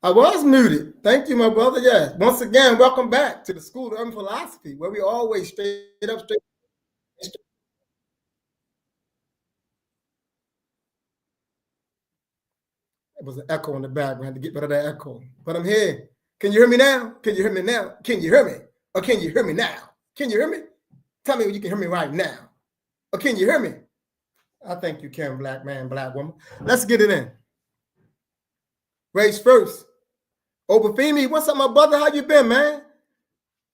I was muted. Thank you, my brother. Yes. Once again, welcome back to the School of Urban Philosophy, where we always straight up, straight. It was an echo in the background to get rid of that echo. But I'm here. Can you hear me now? Can you hear me now? Can you hear me? Or can you hear me now? Can you hear me? Tell me when you can hear me right now. Or can you hear me? I think you can, black man, black woman. Let's get it in. Race first. Obafemi, what's up, my brother? How you been, man?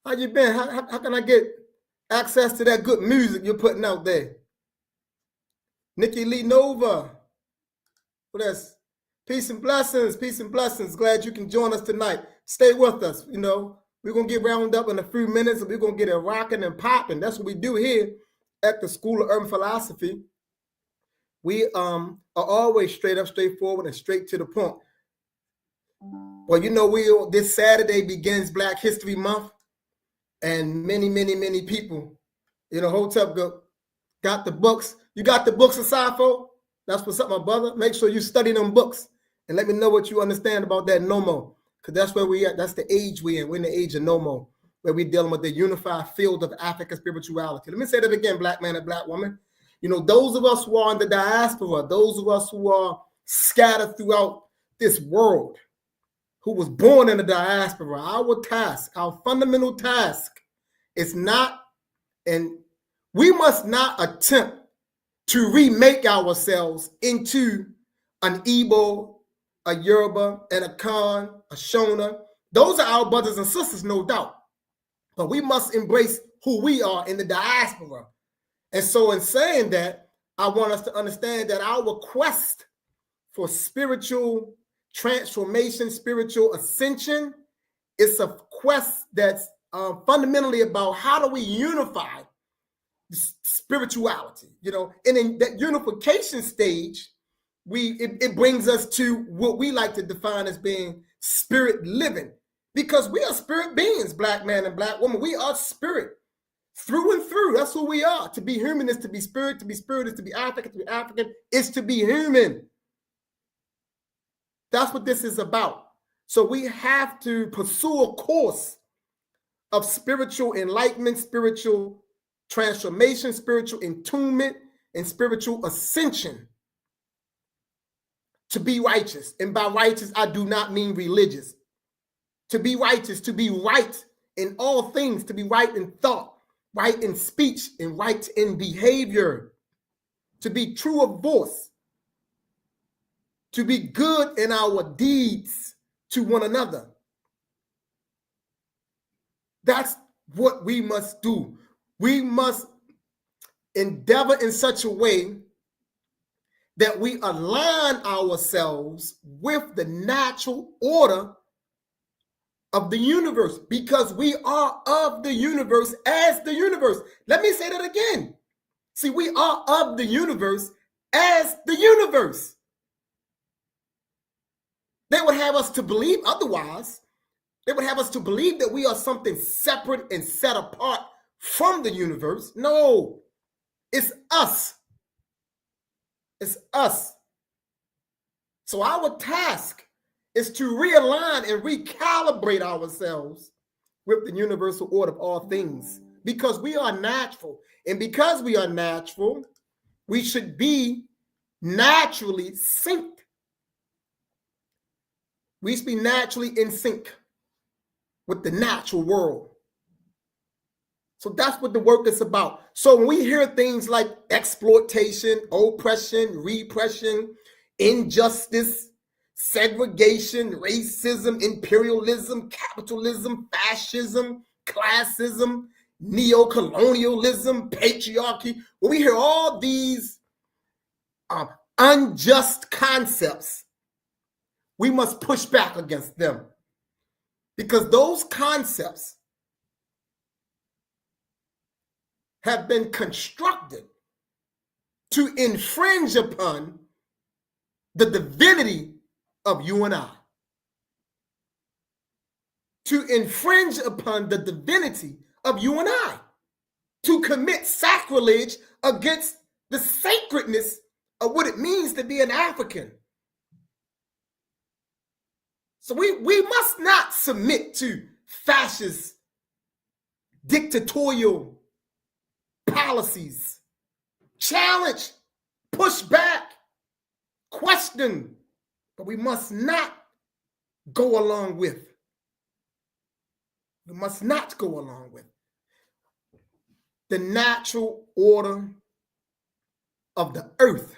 How you been? How can I get access to that good music you're putting out there? Nikki Lee Nova. Well, that's peace and blessings. Peace and blessings. Glad you can join us tonight. Stay with us. You know, we're going to get round up in a few minutes and we're going to get it rocking and popping. That's what we do here at the School of Urban Philosophy. We are always straight up, straightforward, and straight to the point. Well, you know, this Saturday begins Black History Month, and many people, you know, Hotep got the books. You got the books aside, folks? That's what's up, my brother. Make sure you study them books and let me know what you understand about that no more, because that's where we at. That's the age we in. We're in the age of no more, where we're dealing with the unified field of African spirituality. Let me say that again, black man and black woman. You know, those of us who are in the diaspora, those of us who are scattered throughout this world, who was born in the diaspora, our task, our fundamental task is not, and we must not attempt to remake ourselves into an Igbo, a Yoruba, and a Khan, a Shona. Those are our brothers and sisters, no doubt. But we must embrace who we are in the diaspora. And so in saying that, I want us to understand that our quest for spiritual transformation, spiritual ascension, is a quest that's fundamentally about how do we unify spirituality, you know, and in that unification stage, it brings us to what we like to define as being spirit living, because we are spirit beings, black man and black woman. We are spirit through and through. That's who we are. To be human is to be spirit. To be spirit is to be African. To be African is to be human. That's what this is about. So we have to pursue a course of spiritual enlightenment, spiritual transformation, spiritual entombment, and spiritual ascension to be righteous. And by righteous, I do not mean religious. To be righteous, to be right in all things, to be right in thought, right in speech, and right in behavior, to be true of voice, to be good in our deeds to one another. That's what we must do. We must endeavor in such a way that we align ourselves with the natural order of the universe, because we are of the universe as the universe. Let me say that again. See, we are of the universe as the universe. They would have us to believe otherwise. They would have us to believe that we are something separate and set apart from the universe. No, it's us. It's us. So our task is to realign and recalibrate ourselves with the universal order of all things, because we are natural. And because we are natural, we should be naturally synced. We should be naturally in sync with the natural world. So that's what the work is about. So when we hear things like exploitation, oppression, repression, injustice, segregation, racism, imperialism, capitalism, fascism, classism, neo-colonialism, patriarchy, when we hear all these unjust concepts, we must push back against them, because those concepts have been constructed to infringe upon the divinity of you and I, to infringe upon the divinity of you and I, to commit sacrilege against the sacredness of what it means to be an African. So we must not submit to fascist, dictatorial policies. Challenge, push back, question, but we must not go along with. We must not go along with the natural order of the earth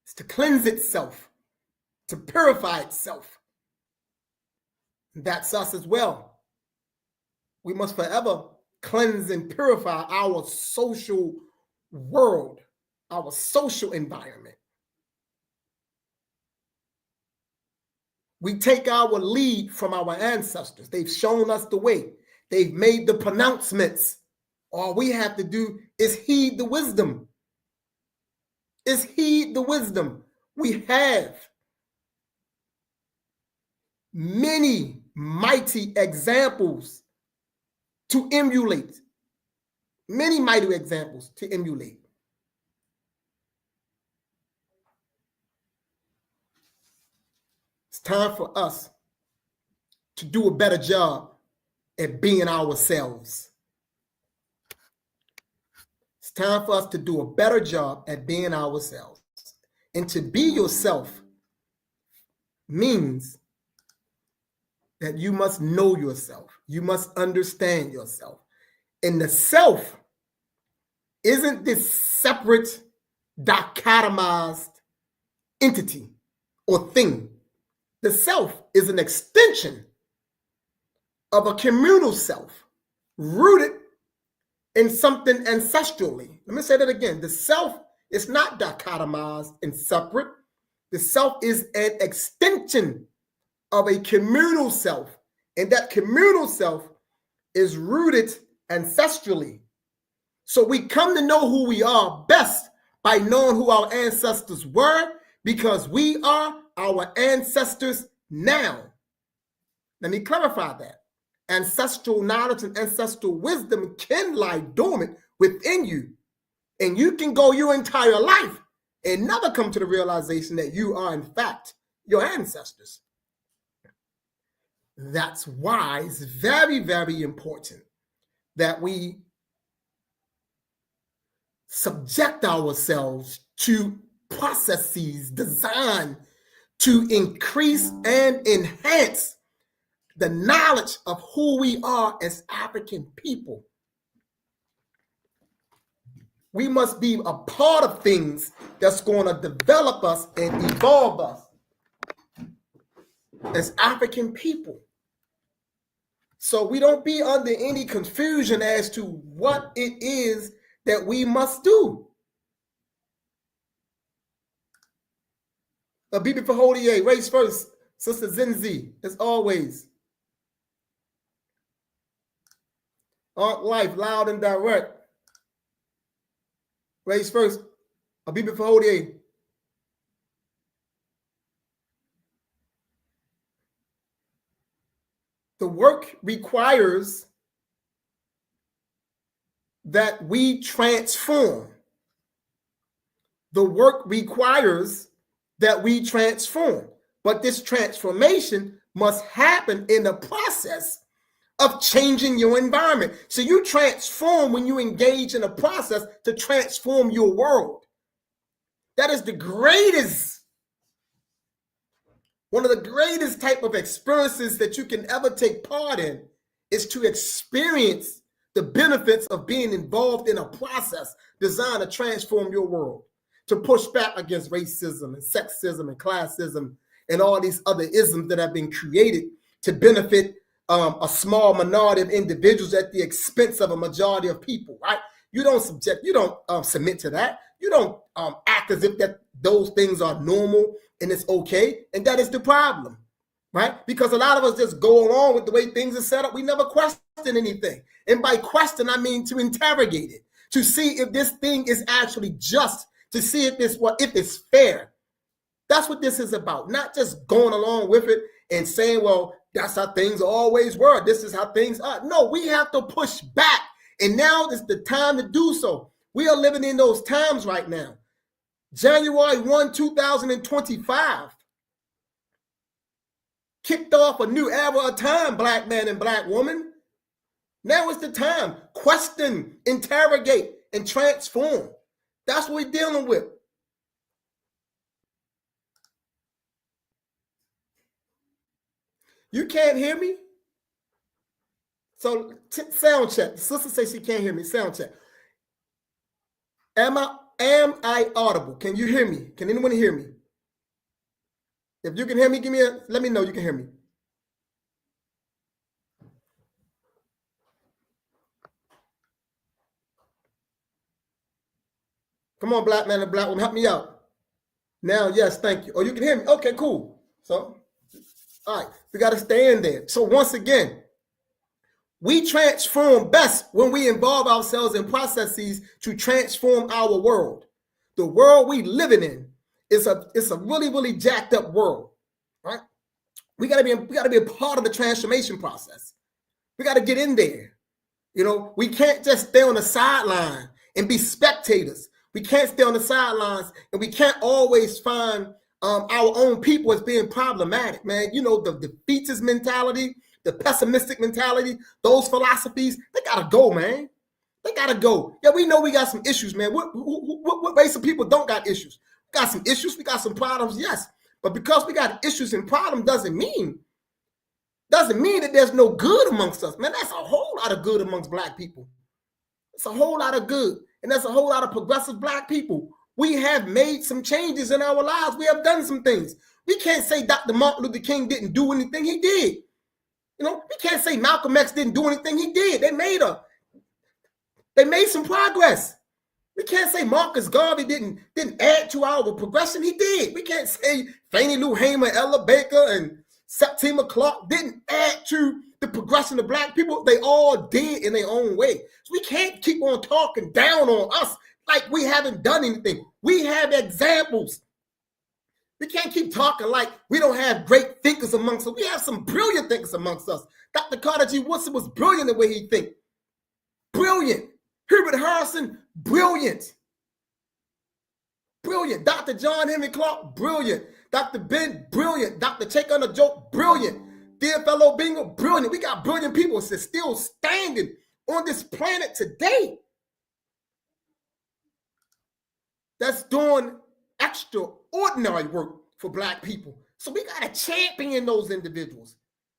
is to cleanse itself, to purify itself. That's us as well. We must forever cleanse and purify our social world, our social environment. We take our lead from our ancestors. They've shown us the way. They've made the pronouncements. All we have to do is heed the wisdom. Is heed the wisdom. We have many mighty examples to emulate. Many mighty examples to emulate. It's time for us to do a better job at being ourselves. It's time for us to do a better job at being ourselves. And to be yourself means that you must know yourself. You must understand yourself. And the self isn't this separate, dichotomized entity or thing. The self is an extension of a communal self rooted in something ancestrally. Let me say that again. The self is not dichotomized and separate. The self is an extension of a communal self. And that communal self is rooted ancestrally. So we come to know who we are best by knowing who our ancestors were, because we are our ancestors now. Let me clarify that. Ancestral knowledge and ancestral wisdom can lie dormant within you. And you can go your entire life and never come to the realization that you are, in fact, your ancestors. That's why it's very, very important that we subject ourselves to processes designed to increase and enhance the knowledge of who we are as African people. We must be a part of things that's going to develop us and evolve us as African people. So we don't be under any confusion as to what it is that we must do. Abibi Fahodier, race first. Sister Zinzi, as always. Aunt Life, loud and direct. Race first. Abibi Fahodier. The work requires that we transform. The work requires that we transform. But this transformation must happen in the process of changing your environment. So you transform when you engage in a process to transform your world. That is the greatest, one of the greatest type of experiences that you can ever take part in is to experience the benefits of being involved in a process designed to transform your world, to push back against racism and sexism and classism and all these other isms that have been created to benefit a small minority of individuals at the expense of a majority of people, right? You don't submit to that. You don't act as if that those things are normal and it's okay. And that is the problem, right? Because a lot of us just go along with the way things are set up. We never question anything. And by question, I mean to interrogate it, to see if this thing is actually just, to see if it's fair. That's what this is about. Not just going along with it and saying, well, that's how things always were. This is how things are. No, we have to push back. And now is the time to do so. We are living in those times right now. January 1, 2025. kicked off a new era of time, black man and black woman. Now is the time. Question, interrogate, and transform. That's what we're dealing with. You can't hear me? So sound check. The sister says she can't hear me. Sound check. Am I audible? Can you hear me? Can anyone hear me? If you can hear me, let me know you can hear me. Come on, black man and black woman, help me out. Now, yes, thank you. Oh, you can hear me? Okay, cool. So, all right, we got to stay in there. So once again, we transform best when we involve ourselves in processes to transform our world. The world we living in is a really, really jacked up world, right? We gotta be a part of the transformation process. We gotta get in there. You know, we can't just stay on the sideline and be spectators. We can't stay on the sidelines, and we can't always find our own people as being problematic, man. You know, the defeatist mentality, the pessimistic mentality, those philosophies, they gotta go, man. They gotta go. Yeah, we know we got some issues, man. What race of people don't got issues? We got some issues, we got some problems, yes. But because we got issues and problems doesn't mean that there's no good amongst us, man. That's a whole lot of good amongst black people. It's a whole lot of good. And there's a whole lot of progressive black people. We have made some changes in our lives. We have done some things. We can't say Dr. Martin Luther King didn't do anything. He did. You know, we can't say Malcolm X didn't do anything. He did. They made some progress. We can't say Marcus Garvey didn't add to our progression. He did. We can't say Fannie Lou Hamer, Ella Baker, and Septima Clark didn't add to the progression of black people. They all did in their own way. So we can't keep on talking down on us like we haven't done anything. We have examples. We can't keep talking like we don't have great thinkers amongst us. We have some brilliant thinkers amongst us. Dr. Carter G. Woodson was brilliant the way he thinks. Brilliant. Herbert Harrison, brilliant. Brilliant. Dr. John Henry Clark, brilliant. Dr. Ben, brilliant. Dr. Check on a Joke, brilliant. Dear fellow Bingo, brilliant. We got brilliant people that's still standing on this planet today that's doing extraordinary work for black people. So we got to champion those individuals.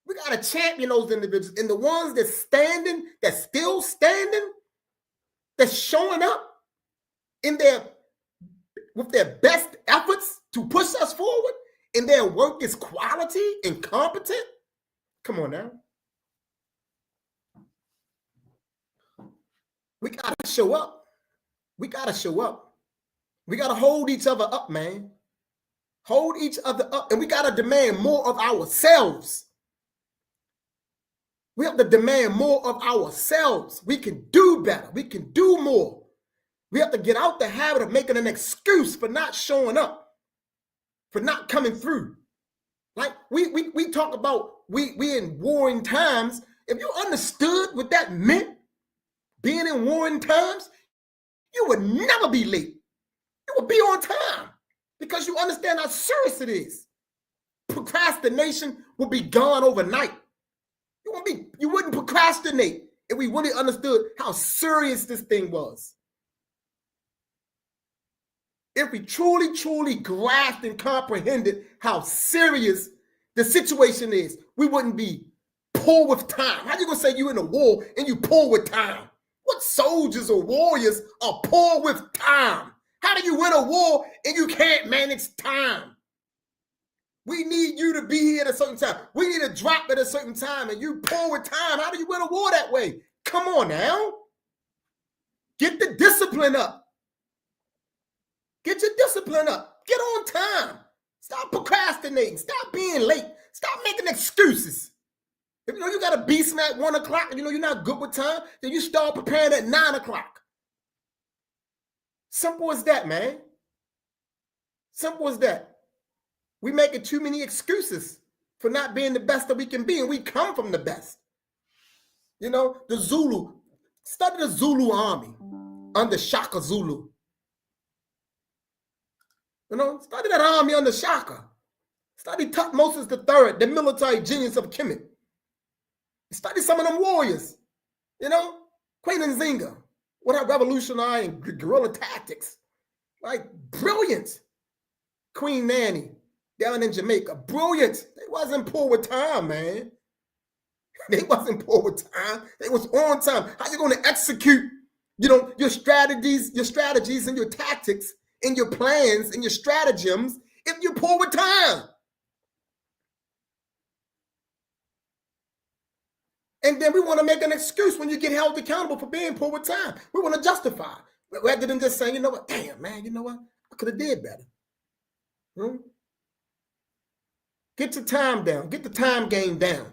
We got to champion those individuals. And the ones that's standing, that's still standing, that's showing up with their best efforts to push us forward, and their work is quality and competent. Come on now. We got to show up. We got to show up. We got to hold each other up, man. Hold each other up. And we got to demand more of ourselves. We have to demand more of ourselves. We can do better. We can do more. We have to get out the habit of making an excuse for not showing up, for not coming through. Like we talk about we in warring times. If you understood what that meant, being in warring times, you would never be late. You would be on time because you understand how serious it is. Procrastination will be gone overnight. You wouldn't procrastinate if we really understood how serious this thing was. If we truly, truly grasped and comprehended how serious the situation is, we wouldn't be poor with time. How you gonna say you in a war and you poor with time? What soldiers or warriors are poor with time? How do you win a war and you can't manage time? We need you to be here at a certain time. We need to drop at a certain time, and you poor with time. How do you win a war that way? Come on now. Get the discipline up. Get your discipline up. Get on time. Stop procrastinating. Stop being late. Stop making excuses. If you know you got a be smack 1 o'clock and you know you're not good with time, then you start preparing at 9 o'clock. Simple as that, man. Simple as that. We making too many excuses for not being the best that we can be, and we come from the best. You know, the Zulu, study the Zulu army under Shaka Zulu. You know, study that army under Shaka. Study Tutmosis III, the military genius of Kemet. Study some of them warriors, you know, Queen Nzinga, with her revolutionary and guerrilla tactics, like brilliant. Queen Nanny down in Jamaica, brilliant. They wasn't poor with time, man. They wasn't poor with time. They was on time. How you going to execute, you know, your strategies and your tactics and your plans and your stratagems if you're poor with time? And then we want to make an excuse when you get held accountable for being poor with time. We want to justify rather than just saying, you know what, damn, man, you know what, I could have did better. Get your time down. Get the time game down.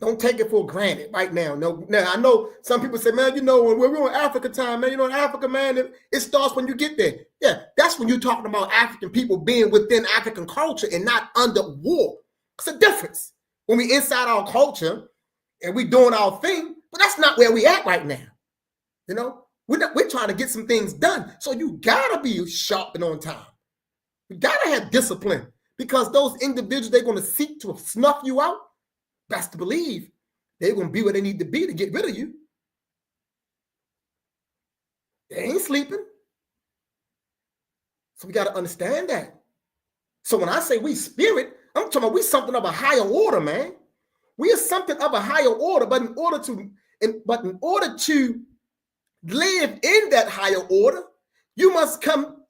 Don't take it for granted right now. No, now I know some people say, man, you know, when we're on Africa time, man, you know, in Africa, man, it starts when you get there. Yeah, that's when you're talking about African people being within African culture and not under war. It's a difference when we inside our culture and we doing our thing, but that's not where we at right now. You know, we're trying to get some things done. So you gotta be sharp and on time. You gotta have discipline, because those individuals, they're going to seek to snuff you out. Best to believe they're going to be where they need to be to get rid of you. They ain't sleeping. So we got to understand that. So when I say we spirit, I'm talking about we something of a higher order, man. We are something of a higher order, but in order to live in that higher order, you must come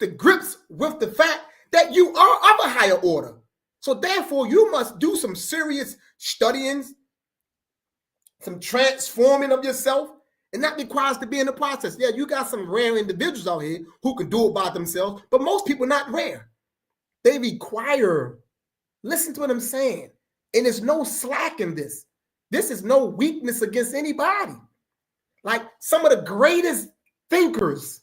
to grips with the fact that you are of a higher order. So therefore, you must do some serious studying, some transforming of yourself, and that requires to be in the process. Yeah, you got some rare individuals out here who can do it by themselves, but most people are not rare. They require, listen to what I'm saying, and there's no slack in this. This is no weakness against anybody. Like some of the greatest thinkers,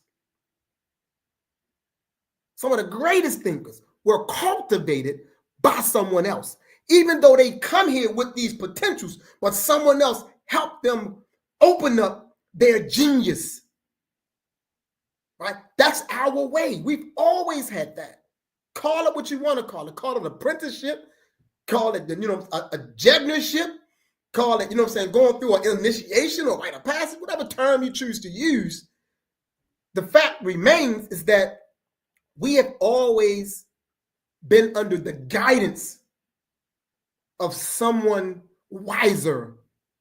were cultivated by someone else, even though they come here with these potentials, but someone else helped them open up their genius, right? That's our way. We've always had that. Call it what you want to call it. Call it apprenticeship, call it, a generalship, call it, going through an initiation or rite of passage, whatever term you choose to use. The fact remains is that we have always been under the guidance of someone wiser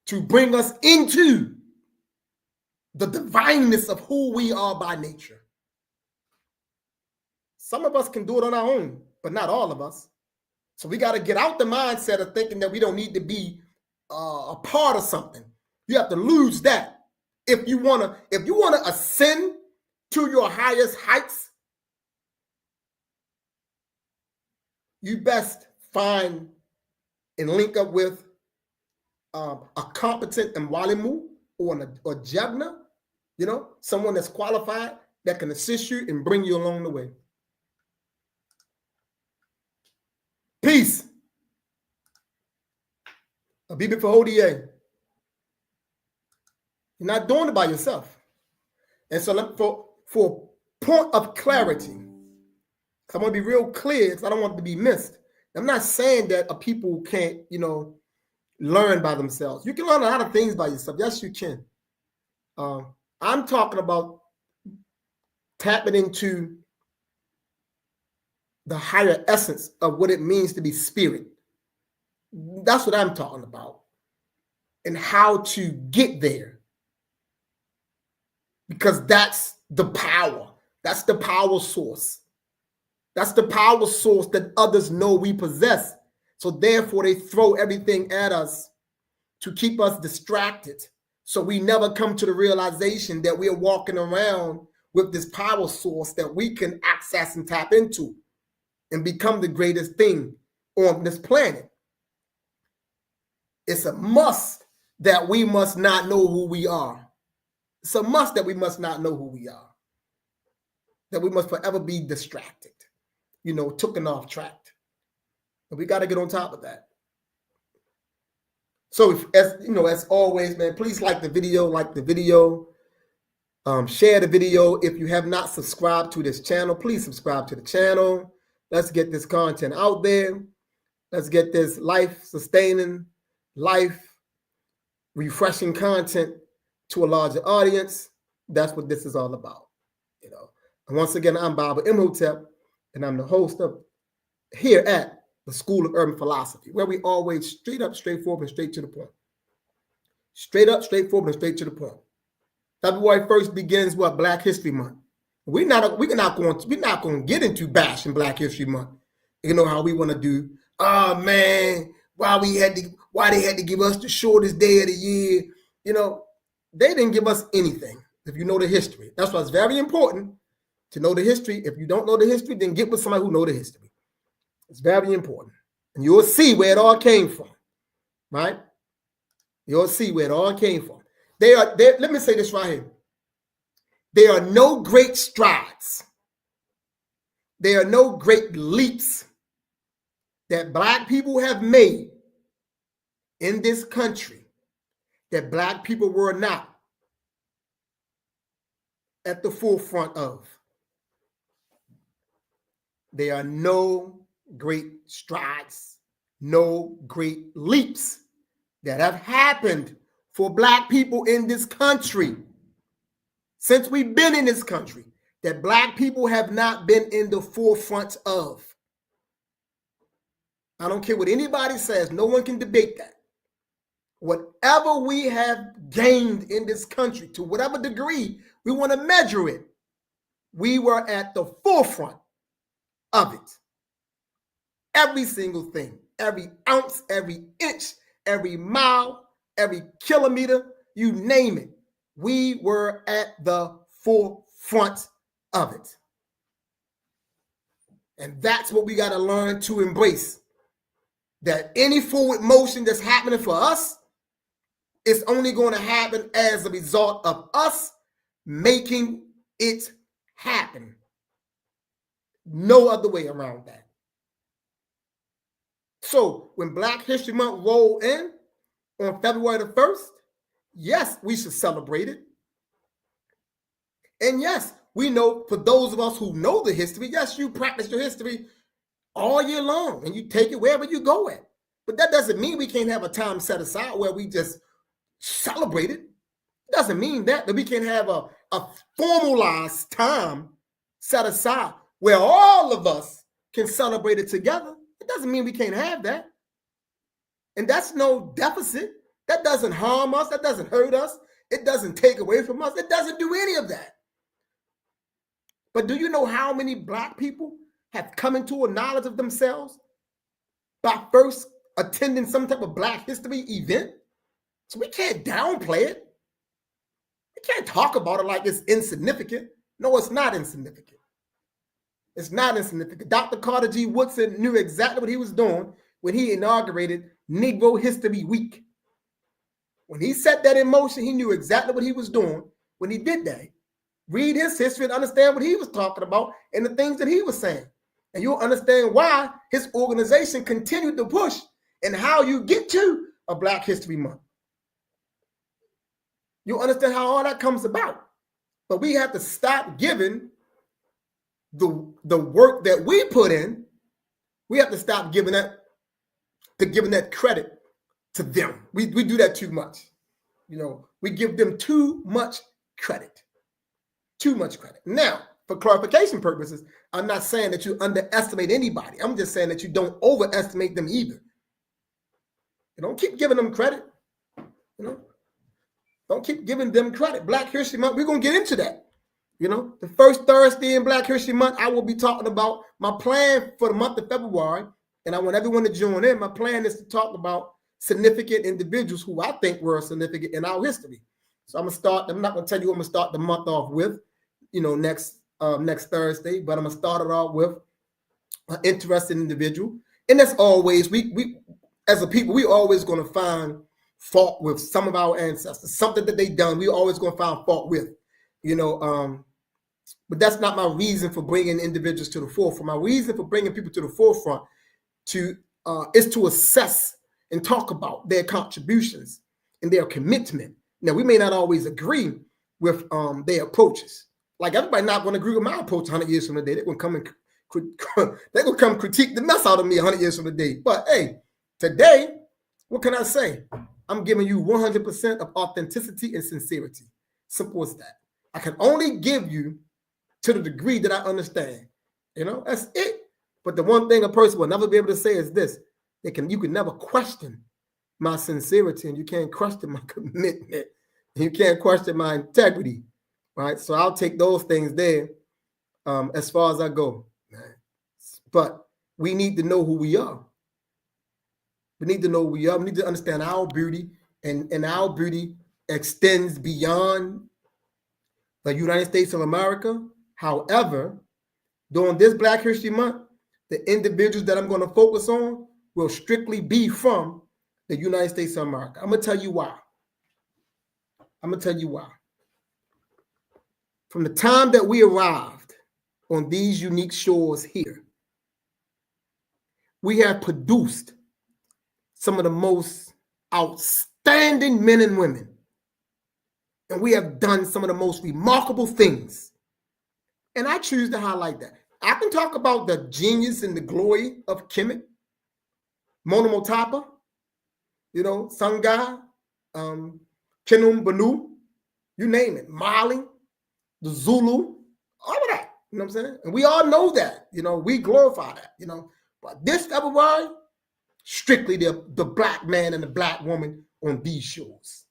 to bring us into the divineness of who we are by nature. Some of us can do it on our own, but not all of us. So we got to get out the mindset of thinking that we don't need to be a part of something. You have to lose that. If you want to ascend to your highest heights, you best find and link up with a competent Mwalimu or a Jabna, someone that's qualified that can assist you and bring you along the way. Peace. Abibi for ODA. You're not doing it by yourself. And so for point of clarity, I want to be real clear because I don't want it to be missed. I'm not saying that people can't, learn by themselves. You can learn a lot of things by yourself. Yes, you can. I'm talking about tapping into the higher essence of what it means to be spirit. That's what I'm talking about. And how to get there. Because that's the power. That's the power source. That's the power source that others know we possess. So therefore, they throw everything at us to keep us distracted. So we never come to the realization that we are walking around with this power source that we can access and tap into and become the greatest thing on this planet. It's a must that we must not know who we are. It's a must that we must not know who we are. That we must forever be distracted. Taken off track. But we got to get on top of that. So, as always, man, please like the video, share the video. If you have not subscribed to this channel, please subscribe to the channel. Let's get this content out there. Let's get this life-sustaining, life-refreshing content to a larger audience. That's what this is all about. You know. And once again, I'm Baba Imhotep, and I'm the host of here at the School of Urban Philosophy, where we always straight up, straightforward, and straight to the point. Straight up, straightforward, and straight to the point. February 1st begins what? Black History Month. We're not going to get into bashing Black History Month. You know how we want to do. Oh man, why they had to give us the shortest day of the year? You know, they didn't give us anything. If you know the history, that's why it's very important to know the history. If you don't know the history, then get with somebody who know the history. It's very important, and you'll see where it all came from. Right? You'll see where it all came from. Let me say this right here. There are no great strides. There are no great leaps that Black people have made in this country that Black people were not at the forefront of. There are no great strides, no great leaps that have happened for Black people in this country since we've been in this country that Black people have not been in the forefront of. I don't care what anybody says. No one can debate that. Whatever we have gained in this country, to whatever degree we want to measure it, we were at the forefront of it. Every single thing, every ounce, every inch, every mile, every kilometer, you name it, we were at the forefront of it. And that's what we got to learn to embrace. That any forward motion that's happening for us is only going to happen as a result of us making it happen. No other way around that. So when Black History Month rolled in on February the 1st, yes, we should celebrate it. And yes, we know for those of us who know the history, yes, you practice your history all year long and you take it wherever you go at. But that doesn't mean we can't have a time set aside where we just celebrate it. It doesn't mean that we can't have a formalized time set aside where all of us can celebrate it together. It doesn't mean we can't have that. And that's no deficit. That doesn't harm us. That doesn't hurt us. It doesn't take away from us. It doesn't do any of that. But do you know how many Black people have come into a knowledge of themselves by first attending some type of Black history event? So we can't downplay it. We can't talk about it like it's insignificant. No, it's not insignificant. It's not insignificant. Dr. Carter G. Woodson knew exactly what he was doing when he inaugurated Negro History Week. When he set that in motion, he knew exactly what he was doing when he did that. Read his history and understand what he was talking about and the things that he was saying. And you'll understand why his organization continued to push and how you get to a Black History Month. You'll understand how all that comes about. But we have to stop giving the work that we put in. We have to stop giving that credit to them. We do that too much. You know, we give them too much credit. Too much credit. Now, for clarification purposes, I'm not saying that you underestimate anybody. I'm just saying that you don't overestimate them either. You don't keep giving them credit. You know, don't keep giving them credit. Black History Month, we're going to get into that. You know, the first Thursday in Black History Month, I will be talking about my plan for the month of February, and I want everyone to join in. My plan is to talk about significant individuals who I think were significant in our history. So I'm not going to tell you what I'm going to start the month off with, you know, next Thursday, but I'm going to start it off with an interesting individual. And that's always, we as a people, we always going to find fault with some of our ancestors, something that they done, we always going to find fault with, you know, but that's not my reason for bringing individuals to the forefront. My reason for bringing people to the forefront is to assess and talk about their contributions and their commitment. Now, we may not always agree with their approaches. Like, everybody not going to agree with my approach 100 years from today. They're going to come and They're going to come critique the mess out of me 100 years from today. But hey, today, what can I say? I'm giving you 100% of authenticity and sincerity. Simple as that. I can only give you to the degree that I understand. That's it. But the one thing a person will never be able to say is this. You can never question my sincerity, and you can't question my commitment. You can't question my integrity, right? So I'll take those things there as far as I go. But we need to know who we are. We need to know who we are. We need to understand our beauty, and our beauty extends beyond the United States of America. However, during this Black History Month, the individuals that I'm going to focus on will strictly be from the United States of America. I'm going to tell you why. From the time that we arrived on these unique shores here, we have produced some of the most outstanding men and women. And we have done some of the most remarkable things. And I choose to highlight that. I can talk about the genius and the glory of Kemet, Mona Motapa, Sangai, Kenum Banu, you name it, Mali, the Zulu, all of that. You know what I'm saying? And we all know that. We glorify that. But this February, strictly the Black man and the Black woman on these shores.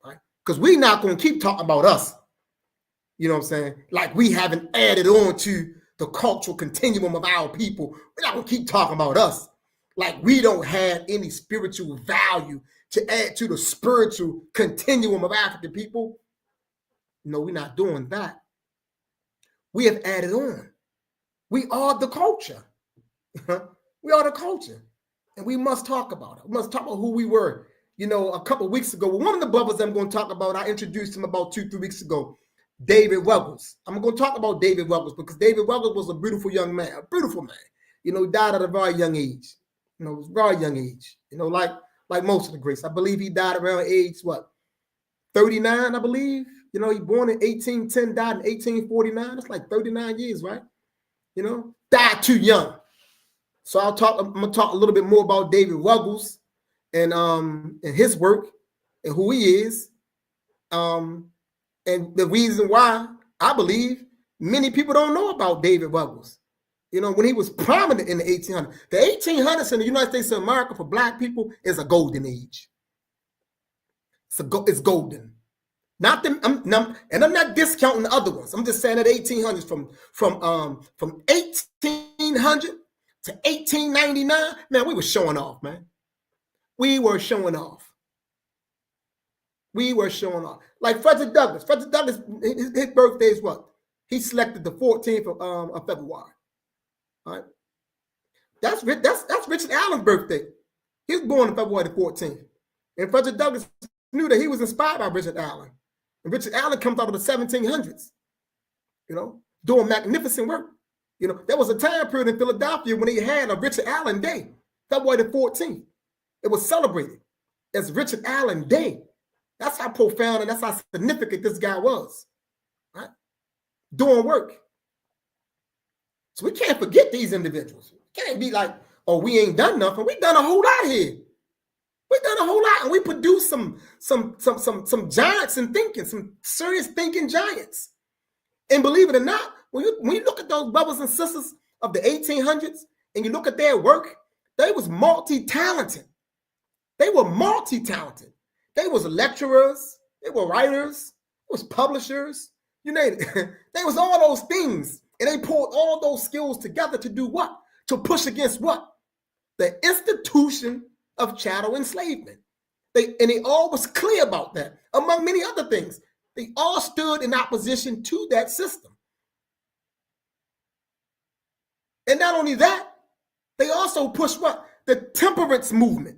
Right? Because we're not going to keep talking about us. You know what I'm saying? Like we haven't added on to the cultural continuum of our people. We're not going to keep talking about us. Like we don't have any spiritual value to add to the spiritual continuum of African people. No, we're not doing that. We have added on. We are the culture. We are the culture. And we must talk about it. We must talk about who we were. A couple of weeks ago, one of the brothers I'm going to talk about, I introduced him about 2-3 weeks ago, David Ruggles. I'm going to talk about David Ruggles because David Ruggles was a beautiful young man, a beautiful man. He died at a very young age. It was a very young age. Like most of the greats. I believe he died around age, 39, I believe. He born in 1810, died in 1849. That's like 39 years, right? Died too young. So I'm going to talk a little bit more about David Ruggles and his work and who he is. And the reason why I believe many people don't know about David Ruggles. When he was prominent in the 1800s. The 1800s in the United States of America for Black people is a golden age. It's golden. I'm not discounting the other ones. I'm just saying that 1800s from 1800 to 1899, man, we were showing off, man. We were showing off. Like Frederick Douglass. Frederick Douglass, his birthday is what? He selected the 14th of February. All right. That's Richard Allen's birthday. He was born on February the 14th. And Frederick Douglass knew that he was inspired by Richard Allen. And Richard Allen comes out of the 1700s, doing magnificent work. There was a time period in Philadelphia when they had a Richard Allen Day, February the 14th. It was celebrated as Richard Allen Day. That's how profound and that's how significant this guy was, right? Doing work. So we can't forget these individuals. We can't be like, oh, we ain't done nothing. We done a whole lot here. We done a whole lot, and we produced some giants in thinking, some serious thinking giants. And believe it or not, when you look at those brothers and sisters of the 1800s and you look at their work, they was multi-talented. They were multi-talented. They was lecturers, they were writers, they was publishers, you name it. They was all those things. And they pulled all those skills together to do what? To push against what? The institution of chattel enslavement. They all was clear about that, among many other things. They all stood in opposition to that system. And not only that, they also pushed what? The temperance movement.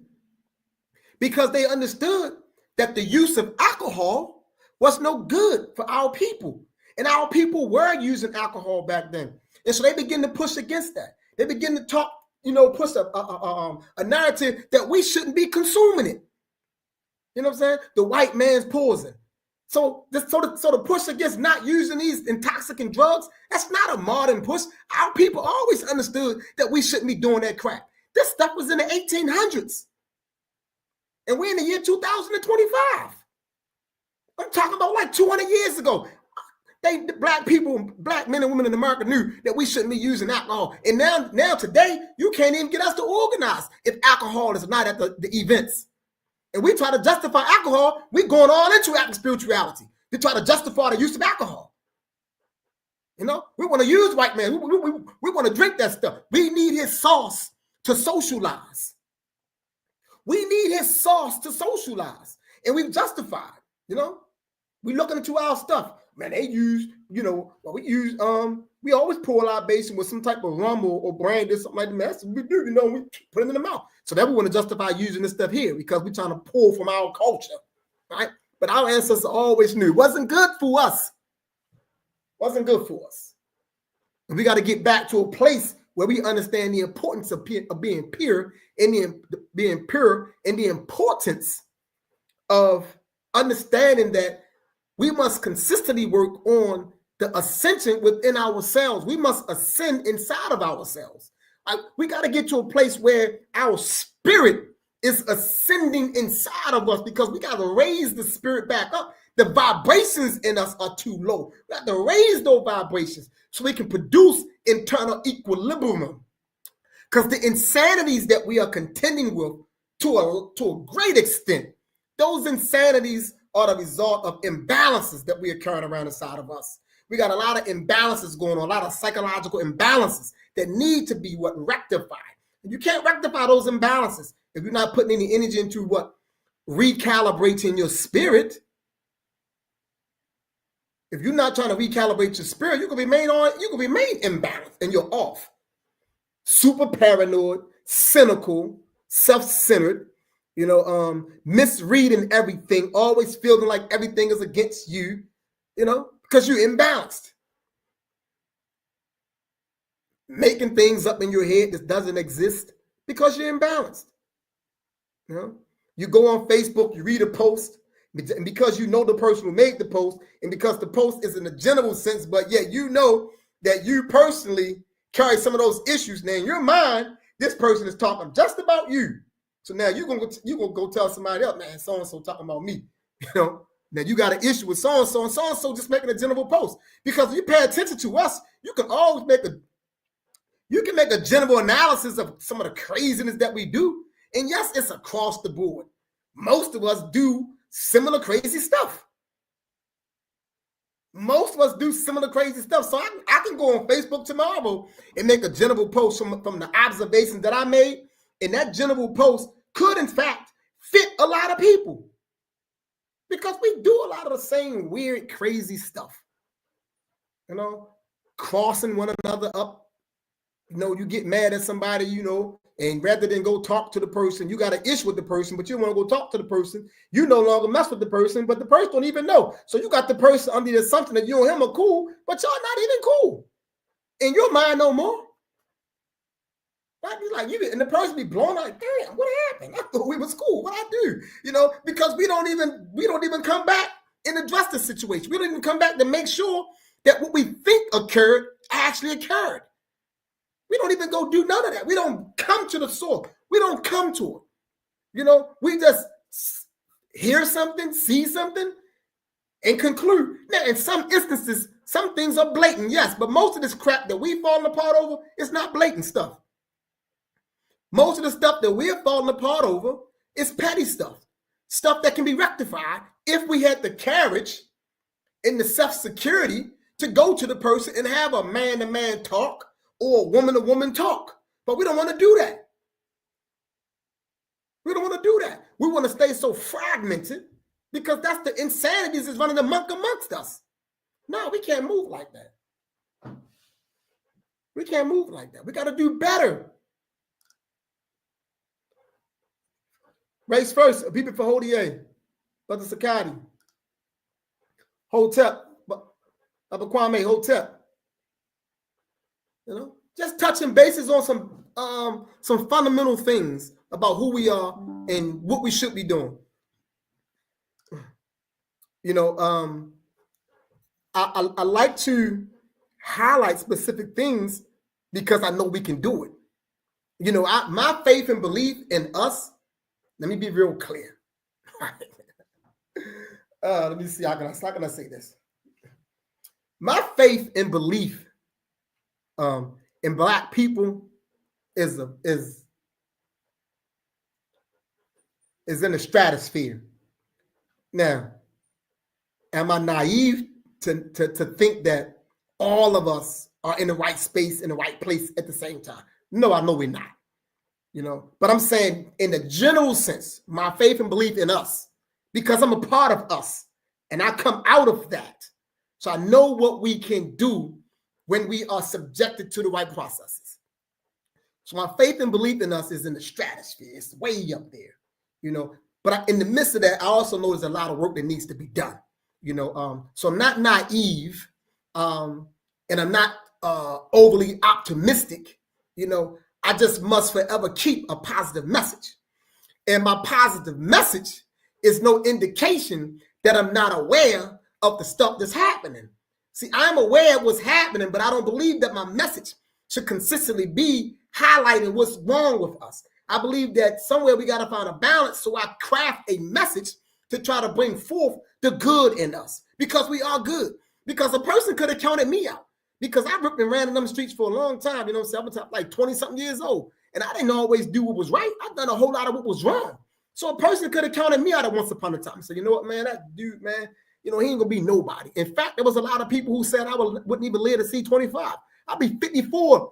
Because they understood that the use of alcohol was no good for our people. And our people were using alcohol back then. And so they begin to push against that. They begin to talk, push a narrative that we shouldn't be consuming it. You know what I'm saying? The white man's poison. So the push against not using these intoxicant drugs, that's not a modern push. Our people always understood that we shouldn't be doing that crap. This stuff was in the 1800s. And we're in the year 2025. I'm talking about like 200 years ago. Black men and women in America knew that we shouldn't be using alcohol. And now today, you can't even get us to organize if alcohol is not at the events. And we try to justify alcohol, we're going all into spirituality. We try to justify the use of alcohol. You know, we want to use white man. We want to drink that stuff. We need his sauce to socialize. We need his sauce to socialize. And we've justified, you know. We looking into our stuff. Man, they use, you know, we always pour our basin with some type of rum or brandy or something like that. That's what we do, you know, we put it in the mouth. So that we want to justify using this stuff here because we're trying to pull from our culture, right? But our ancestors always knew it wasn't good for us. Wasn't good for us. And we got to get back to a place where we understand the importance of being pure and the importance of understanding that we must consistently work on the ascension within ourselves. We must ascend inside of ourselves. We got to get to a place where our spirit is ascending inside of us because we got to raise the spirit back up. The vibrations in us are too low. We have to raise those vibrations so we can produce internal equilibrium. Because the insanities that we are contending with to a great extent, those insanities are the result of imbalances that we are carrying around inside of us. We got a lot of imbalances going on, a lot of psychological imbalances that need to be rectified. And you can't rectify those imbalances if you're not putting any energy into recalibrating your spirit. If you're not trying to recalibrate your spirit, you can remain imbalanced and you're off. Super paranoid, cynical, self-centered, you know, misreading everything, always feeling like everything is against you, you know, because you're imbalanced. Making things up in your head that doesn't exist because you're imbalanced. You know, you go on Facebook, you read a post, and because you know the person who made the post, and because the post is in a general sense, but yet you know that you personally carry some of those issues. Now in your mind, this person is talking just about you. So now you're gonna go tell somebody else, man, so-and-so talking about me. You know, now you got an issue with so-and-so, and so-and-so just making a general post. Because if you pay attention to us, you can always make a general analysis of some of the craziness that we do. And yes, it's across the board. Most of us do similar crazy stuff. Most of us do similar crazy stuff. So I can go on Facebook tomorrow and make a general post from the observations that I made. And that general post could, in fact, fit a lot of people. Because we do a lot of the same weird, crazy stuff. You know, crossing one another up. You know, you get mad at somebody, you know, and rather than go talk to the person, you got an issue with the person, but you want to go talk to the person. You no longer mess with the person, but the person don't even know. So you got the person under the assumption that you and him are cool, but y'all not even cool. In your mind no more. I'd be like, and the person be blown out, damn, what happened? I thought we was cool. What I do? You know, because we don't even come back and address the situation. We don't even come back to make sure that what we think occurred actually occurred. We don't even go do none of that. We don't come to the source. We don't come to it. You know, we just hear something, see something, and conclude. Now, in some instances, some things are blatant, yes, but most of this crap that we falling apart over is not blatant stuff. Most of the stuff that we're falling apart over is petty stuff. Stuff that can be rectified if we had the courage and the self-security to go to the person and have a man-to-man talk or a woman-to-woman talk. But we don't want to do that. We don't want to do that. We want to stay so fragmented because that's the insanities is running amongst us. No, we can't move like that. We can't move like that. We got to do better. Race first, people for Hodier, Brother Sakati, Hotep, Abakwame, Hotep. You know, just touching bases on some fundamental things about who we are and what we should be doing. You know, I like to highlight specific things because I know we can do it. You know, my faith and belief in us, let me be real clear. Let me see, how can I say this? My faith and belief in Black people is in the stratosphere. Now, am I naive to think that all of us are in the right space, in the right place at the same time? No, I know we're not. You know, but I'm saying in the general sense, my faith and belief in us, because I'm a part of us and I come out of that. So I know what we can do when we are subjected to the right processes. So my faith and belief in us is in the stratosphere. It's way up there, you know. But in the midst of that, I also know there's a lot of work that needs to be done, you know. So I'm not naive, and I'm not overly optimistic, you know. I just must forever keep a positive message. And my positive message is no indication that I'm not aware of the stuff that's happening. See, I'm aware of what's happening, but I don't believe that my message should consistently be highlighting what's wrong with us. I believe that somewhere we got to find a balance, so I craft a message to try to bring forth the good in us, because we are good. Because a person could have counted me out, because I ripped and ran in them streets for a long time, you know what I'm saying? I'm like 20-something years old, and I didn't always do what was right. I've done a whole lot of what was wrong. So a person could have counted me out at once upon a time. So you know what, man, that dude, man, you know, he ain't gonna be nobody. In fact, there was a lot of people who said I wouldn't even live to see 25. I'll be 54.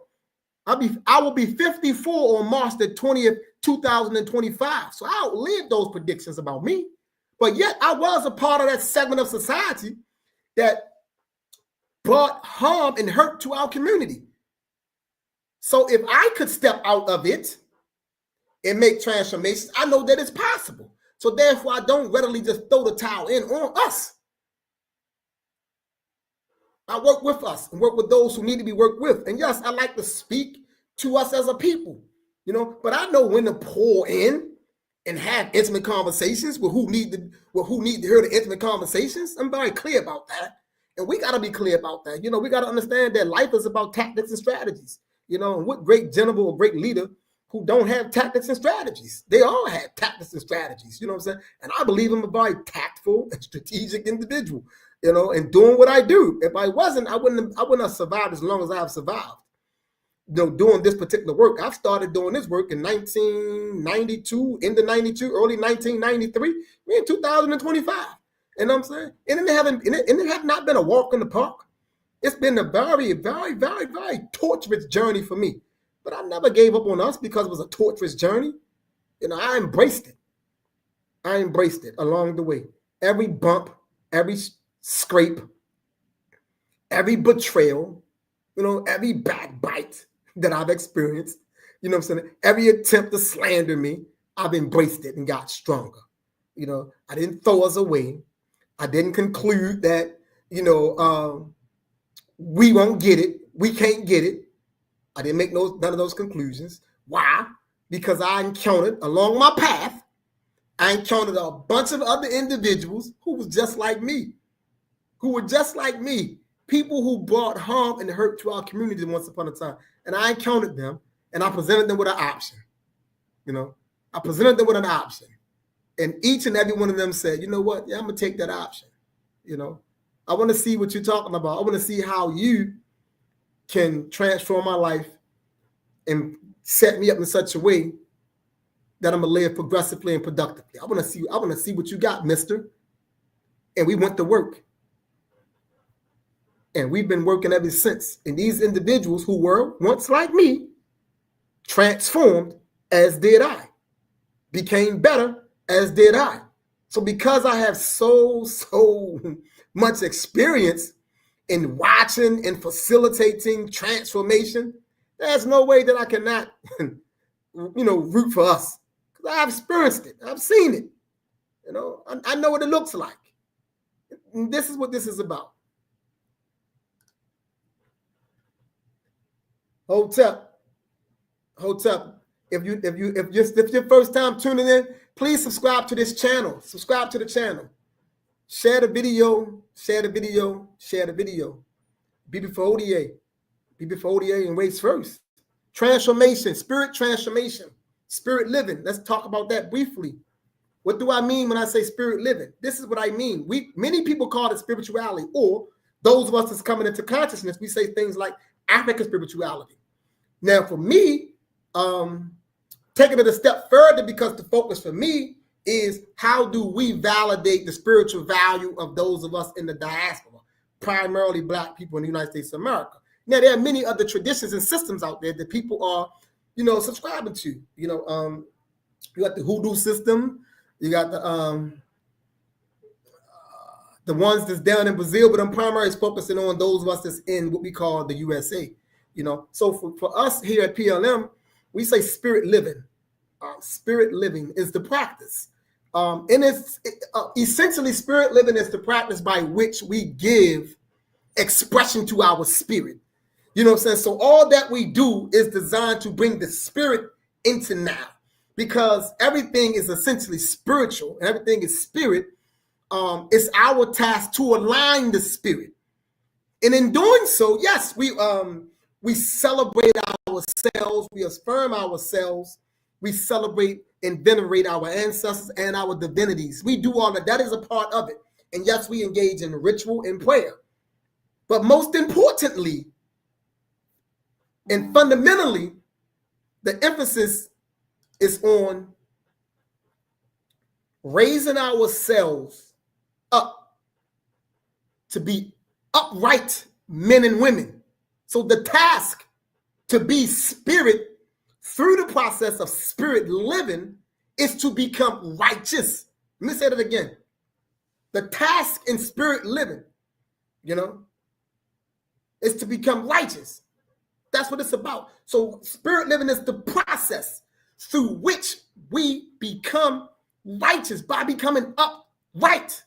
I will be 54 on March the 20th, 2025. So I outlived those predictions about me. But yet I was a part of that segment of society that brought harm and hurt to our community. So if I could step out of it and make transformations, I know that it's possible. So therefore, I don't readily just throw the towel in on us. I work with us and work with those who need to be worked with. And yes, I like to speak to us as a people, you know, but I know when to pour in and have intimate conversations with who need to hear the intimate conversations. I'm very clear about that. And we got to be clear about that. You know, we got to understand that life is about tactics and strategies. You know, and what great general or great leader who don't have tactics and strategies? They all have tactics and strategies. You know what I'm saying? And I believe I'm a very tactful and strategic individual, you know, and doing what I do. If I wasn't, I wouldn't have survived as long as I have survived. You know, doing this particular work. I've started doing this work in 1992, into 92, early 1993. We're in 2025. You know what I'm saying? And it have not been a walk in the park. It's been a very, very, very, very torturous journey for me. But I never gave up on us because it was a torturous journey. You know, I embraced it. I embraced it along the way. Every bump, every scrape, every betrayal, you know, every backbite that I've experienced, you know what I'm saying? Every attempt to slander me, I've embraced it and got stronger. You know, I didn't throw us away. I didn't conclude that, you know, we won't get it. We can't get it. I didn't make none of those conclusions. Why? Because I encountered along my path, I encountered a bunch of other individuals who was just like me, who were just like me, people who brought harm and hurt to our community once upon a time. And I encountered them and I presented them with an option. You know, I presented them with an option. And each and every one of them said, you know what? Yeah, I'm going to take that option. You know, I want to see what you're talking about. I want to see how you can transform my life and set me up in such a way that I'm going to live progressively and productively. I want to see what you got, mister. And we went to work. And we've been working ever since. And these individuals who were once like me transformed as did I, became better as did I. So because I have so much experience in watching and facilitating transformation, there's no way that I cannot, you know, root for us. Because I've experienced it. I've seen it. You know, I know what it looks like. And this is what this is about. Hotep. If you're first time tuning in, please subscribe to this channel. Subscribe to the channel. Share the video, share the video, share the video. Be before ODA. Be before ODA and race first. Transformation, spirit living. Let's talk about that briefly. What do I mean when I say spirit living? This is what I mean. Many people call it spirituality, or those of us that's coming into consciousness, we say things like African spirituality. Now, for me, taking it a step further, because the focus for me is how do we validate the spiritual value of those of us in the diaspora, primarily Black people in the United States of America. Now, there are many other traditions and systems out there that people are, subscribing to. You got the hoodoo system, you got the ones that's down in Brazil, but I'm primarily focusing on those of us that's in what we call the USA. So for us here at PLM, we say spirit living. Spirit living is the practice. And it's essentially spirit living is the practice by which we give expression to our spirit. You know what I'm saying? So all that we do is designed to bring the spirit into now, because everything is essentially spiritual and everything is spirit. It's our task to align the spirit. And in doing so, yes, we celebrate ourselves, we affirm ourselves, we celebrate and venerate our ancestors and our divinities. We do all that. That is a part of it. And yes, we engage in ritual and prayer. But most importantly, and fundamentally, the emphasis is on raising ourselves up to be upright men and women. So the task to be spirit through the process of spirit living is to become righteous. Let me say that again. The task in spirit living, is to become righteous. That's what it's about. So spirit living is the process through which we become righteous by becoming upright.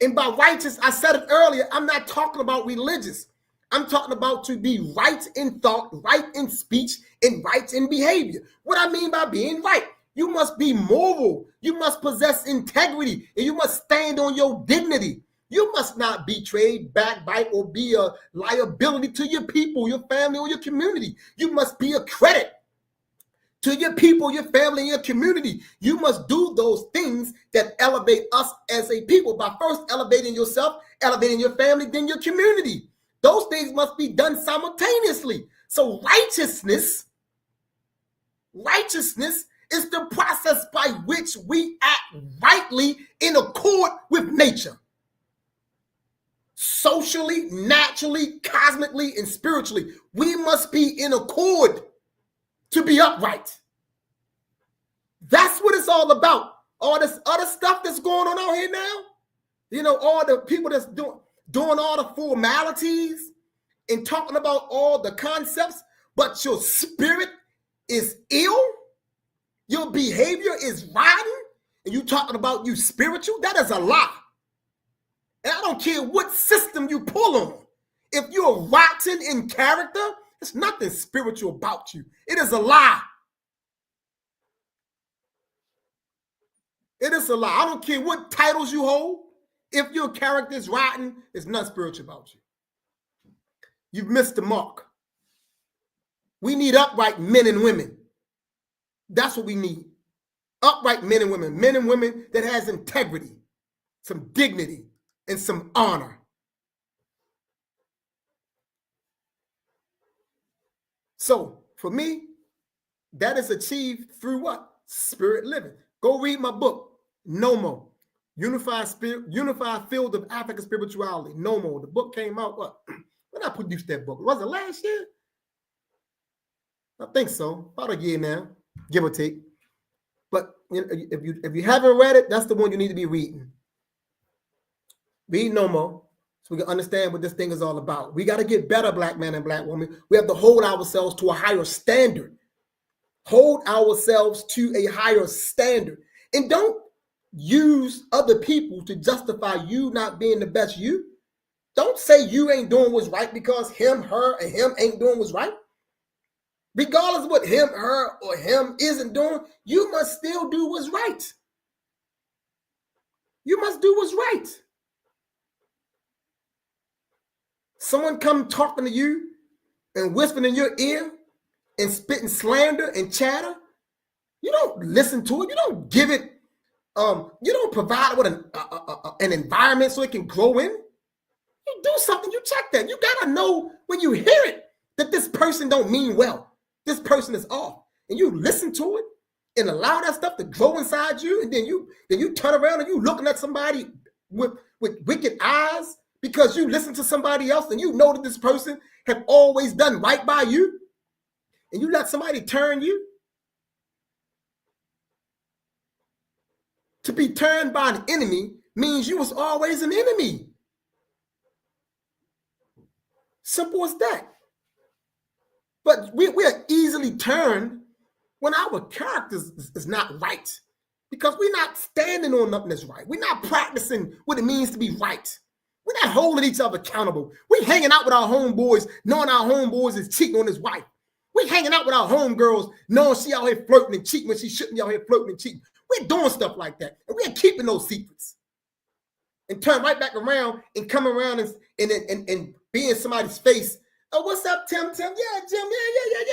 And by righteous, I said it earlier, I'm not talking about religious. I'm talking about to be right in thought, right in speech, and right in behavior. What I mean by being right, you must be moral. You must possess integrity, and you must stand on your dignity. You must not betray, backbite, or be a liability to your people, your family, or your community. You must be a credit to your people, your family, and your community. You must do those things that elevate us as a people by first elevating yourself, elevating your family, then your community. Those things must be done simultaneously. So righteousness is the process by which we act rightly in accord with nature. Socially, naturally, cosmically, and spiritually, we must be in accord to be upright. That's what it's all about. All this other stuff that's going on out here now, all the people that's doing all the formalities and talking about all the concepts, but your spirit is ill, your behavior is rotten, and you talking about you spiritual, that is a lie. And I don't care what system you pull on. If you're rotten in character, there's nothing spiritual about you. It is a lie. It is a lie. I don't care what titles you hold. If your character is rotten, there's nothing spiritual about you. You've missed the mark. We need upright men and women. That's what we need. Upright men and women that has integrity, some dignity, and some honor. So for me, that is achieved through what? Spirit living. Go read my book, NOMO, Unified Field of African Spirituality, NOMO. The book came out, when I produced that book? Was it last year? I think so. About a year now, give or take. But if you haven't read it, that's the one you need to be reading. Read NOMO so we can understand what this thing is all about. We got to get better, Black man and Black woman. We have to hold ourselves to a higher standard. Hold ourselves to a higher standard. And don't use other people to justify you not being the best you. Don't say you ain't doing what's right because him, her, and him ain't doing what's right. Regardless of what him, her, or him isn't doing, you must still do what's right. You must do what's right. Someone come talking to you and whispering in your ear and spitting slander and chatter, you don't listen to it. You don't give it. You don't provide it with an environment so it can grow in. You do something. You check that. You gotta know when you hear it that this person don't mean well. This person is off, and you listen to it and allow that stuff to grow inside you, and then you turn around and you looking at somebody with wicked eyes because you listen to somebody else and you know that this person have always done right by you, and you let somebody turn you. To be turned by an enemy means you was always an enemy. Simple as that. But we are easily turned when our character is not right, because we're not standing on nothing that's right. We're not practicing what it means to be right. We're not holding each other accountable. We're hanging out with our homeboys, knowing our homeboys is cheating on his wife. We're hanging out with our homegirls, knowing she out here flirting and cheating when she shouldn't be out here flirting and cheating. We're doing stuff like that, and we're keeping those secrets. And turn right back around and come around and be in somebody's face. Oh, what's up, Tim? Tim? Yeah, Jim.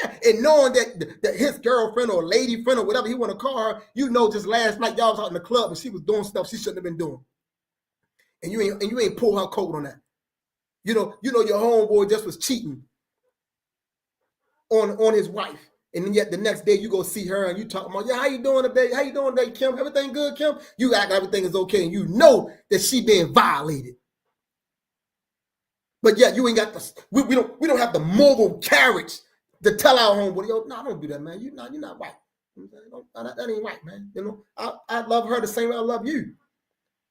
Yeah. And knowing that his girlfriend or lady friend or whatever he want to call her, you know, just last night y'all was out in the club and she was doing stuff she shouldn't have been doing. And you ain't pull her coat on that. You know your homeboy just was cheating on his wife. And then yet the next day you go see her and you talk about, yeah, how you doing today? How you doing today, Kim? Everything good, Kim? You act like everything is okay, and you know that she being violated. But yet you ain't got the we don't have the moral carriage to tell our homeboy, yo, no, don't do that, man. You're not right. That ain't right, man. You know, I love her the same way I love you.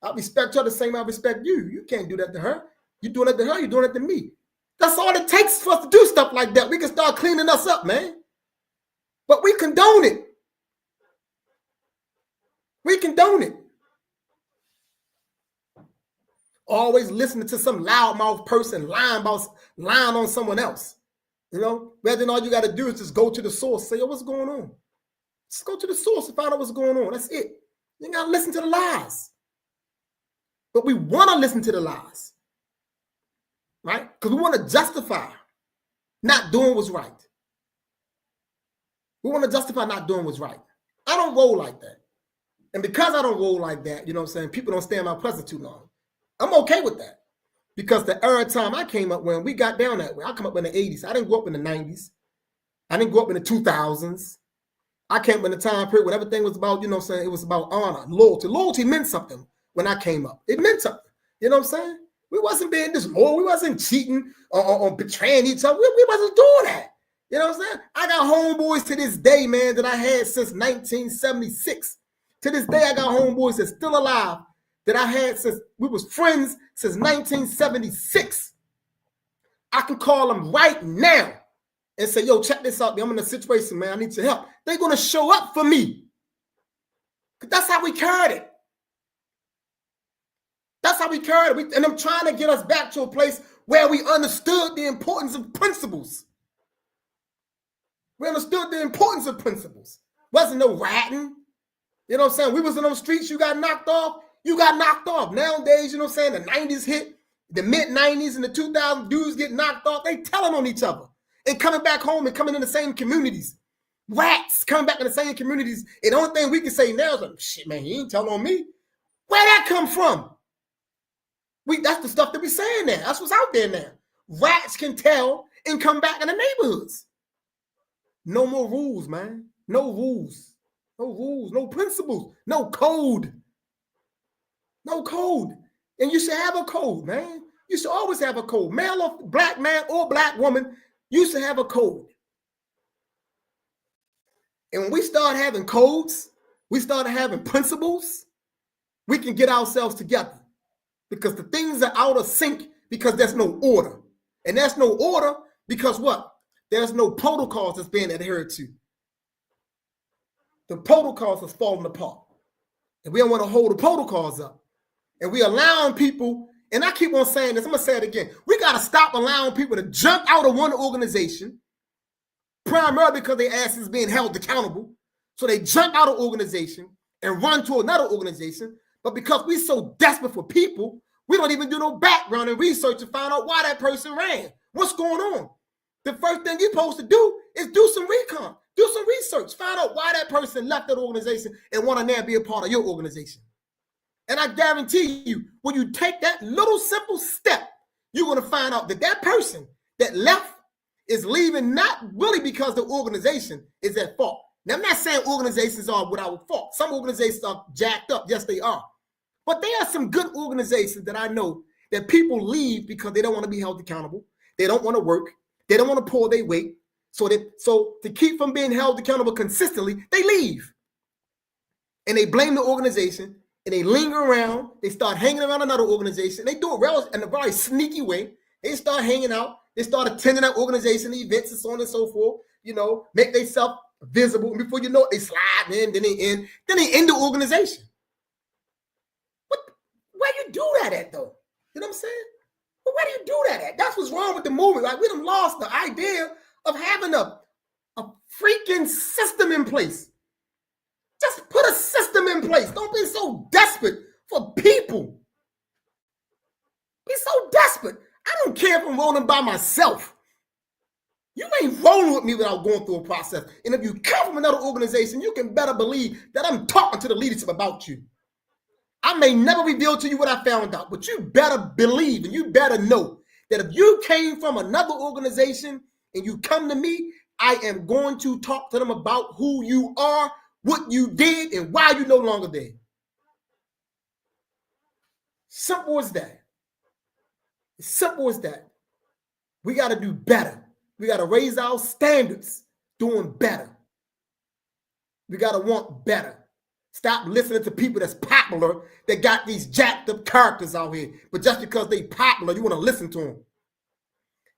I respect her the same way I respect you. You can't do that to her. You doing it to her, you're doing it to me. That's all it takes for us to do stuff like that. We can start cleaning us up, man. But we condone it. We condone it. Always listening to some loudmouth person lying on someone else. You know, rather than all you got to do is just go to the source. Say, yo, what's going on? Just go to the source and find out what's going on. That's it. You ain't got to listen to the lies. But we want to listen to the lies. Right? Because we want to justify not doing what's right. We want to justify not doing what's right. I don't roll like that. And because I don't roll like that, you know what I'm saying, people don't stay in my presence too long. I'm okay with that. Because the era time I came up when we got down that way, I come up in the 80s. I didn't grow up in the 90s. I didn't grow up in the 2000s. I came up in the time period when everything was about, you know what I'm saying, it was about honor, loyalty. Loyalty meant something when I came up. It meant something. You know what I'm saying? We wasn't being disloyal. We wasn't cheating or betraying each other. We wasn't doing that. You know what I'm saying? I got homeboys to this day, man, that I had since 1976. To this day, I got homeboys that's still alive that I had since we was friends since 1976. I can call them right now and say, yo, check this out. I'm in a situation, man. I need your help. They're going to show up for me. Because that's how we carried it. That's how we carried it. And I'm trying to get us back to a place where we understood the importance of principles. We understood the importance of principles. Wasn't no ratting. You know what I'm saying? We was in those streets, you got knocked off. You got knocked off. Nowadays, you know what I'm saying? The 90s hit, the mid-90s and the 2000s, dudes get knocked off. They telling on each other and coming back home and coming in the same communities. Rats coming back in the same communities. And the only thing we can say now is like, shit, man, he ain't telling on me. Where that come from? That's the stuff that we saying now. That's what's out there now. Rats can tell and come back in the neighborhoods. No more rules, man. No rules. No rules. No principles. No code. No code. And you should have a code, man. You should always have a code. Male or black man or black woman, you should have a code. And when we start having codes, we start having principles, we can get ourselves together. Because the things are out of sync because there's no order. And there's no order because what? There's no protocols that's being adhered to. The protocols are falling apart. And we don't want to hold the protocols up. And we allowing people, and I keep on saying this, I'm going to say it again. We got to stop allowing people to jump out of one organization, primarily because their ass is being held accountable. So they jump out of organization and run to another organization. But because we're so desperate for people, We don't even do no background and research to find out why that person ran. What's going on? The first thing you're supposed to do is do some recon, do some research, find out why that person left that organization and want to now be a part of your organization. And I guarantee you, when you take that little simple step, you're going to find out that that person that left is leaving not really because the organization is at fault. Now, I'm not saying organizations are without fault. Some organizations are jacked up. Yes, they are. But there are some good organizations that I know that people leave because they don't want to be held accountable. They don't want to work. They don't want to pull their weight. So to keep from being held accountable consistently, they leave. And they blame the organization, and they linger around. They start hanging around another organization. They do it in a very sneaky way. They start hanging out. They start attending that organization events and so on and so forth. Make themselves visible. And before you know it, they slide in, then they end the organization. Where you do that at, though? You know what I'm saying? But where do you do that at? That's what's wrong with the movement. Like, we done lost the idea of having a freaking system in place. Just put a system in place. Don't be so desperate for people. Be so desperate. I don't care if I'm rolling by myself. You ain't rolling with me without going through a process. And if you come from another organization, you can better believe that I'm talking to the leadership about you. I may never reveal to you what I found out, but you better believe and you better know that if you came from another organization and you come to me, I am going to talk to them about who you are, what you did, and why you're no longer there. Simple as that. As simple as that. We got to do better. We got to raise our standards doing better. We got to want better. Stop listening to people that's popular that got these jacked up characters out here. But just because they popular, you want to listen to them.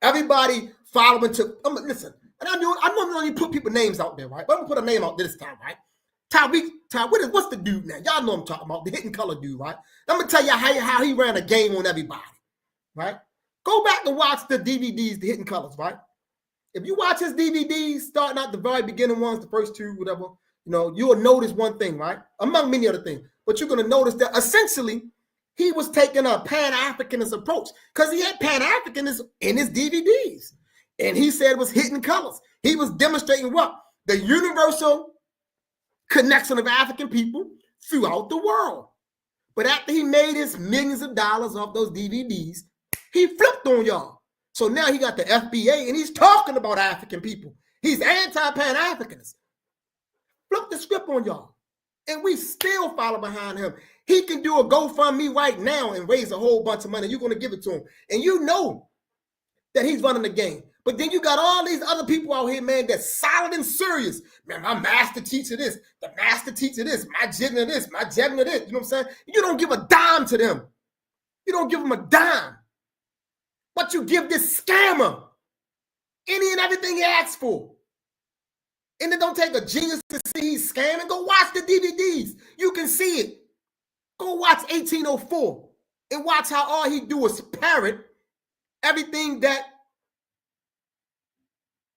Everybody following to, listen, and I normally put people names out there, right? But I'm going to put a name out this time, right? What's the dude now? Y'all know I'm talking about, the Hidden Color dude, right? I'm going to tell you how he ran a game on everybody, right? Go back and watch the DVDs, the Hidden Colors, right? If you watch his DVDs, starting out the very beginning ones, the first two, whatever, you will notice one thing, right? Among many other things. But you're going to notice that essentially he was taking a Pan-Africanist approach because he had Pan-Africanism in his DVDs. And he said it was hidden colors. He was demonstrating what? The universal connection of African people throughout the world. But after he made his millions of dollars off those DVDs, he flipped on y'all. So now he got the FBA and he's talking about African people. He's anti-Pan-Africanist. Flip the script on y'all. And we still follow behind him. He can do a GoFundMe right now and raise a whole bunch of money. You're going to give it to him. And you know that he's running the game. But then you got all these other people out here, man, that's solid and serious. Man, my master teacher this, the master teacher this, my jigna this, my jigna this. You know what I'm saying? You don't give a dime to them. You don't give them a dime. But you give this scammer any and everything he asks for. And it don't take a genius to see he's scamming. Go watch the DVDs. You can see it. Go watch 1804 and watch how all he do is parrot everything that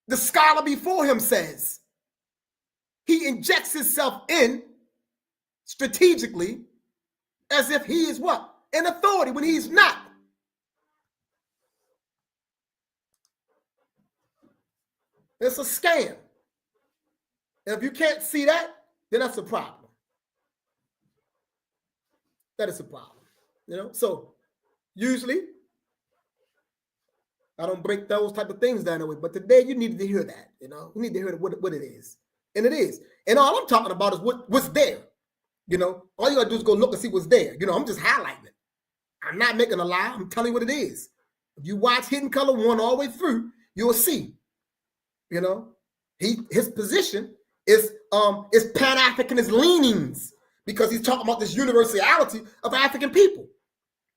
the scholar before him says. He injects himself in strategically as if he is what? An authority when he's not. It's a scam. And if you can't see that, then that's a problem. That is a problem. So usually I don't break those type of things down that way. But today you needed to hear that. You need to hear what it is. And it is. And all I'm talking about is what's there. All you gotta do is go look and see what's there. I'm just highlighting it. I'm not making a lie. I'm telling you what it is. If you watch Hidden Color 1 all the way through, you'll see. His position is Pan-Africanist leanings because he's talking about this universality of African people.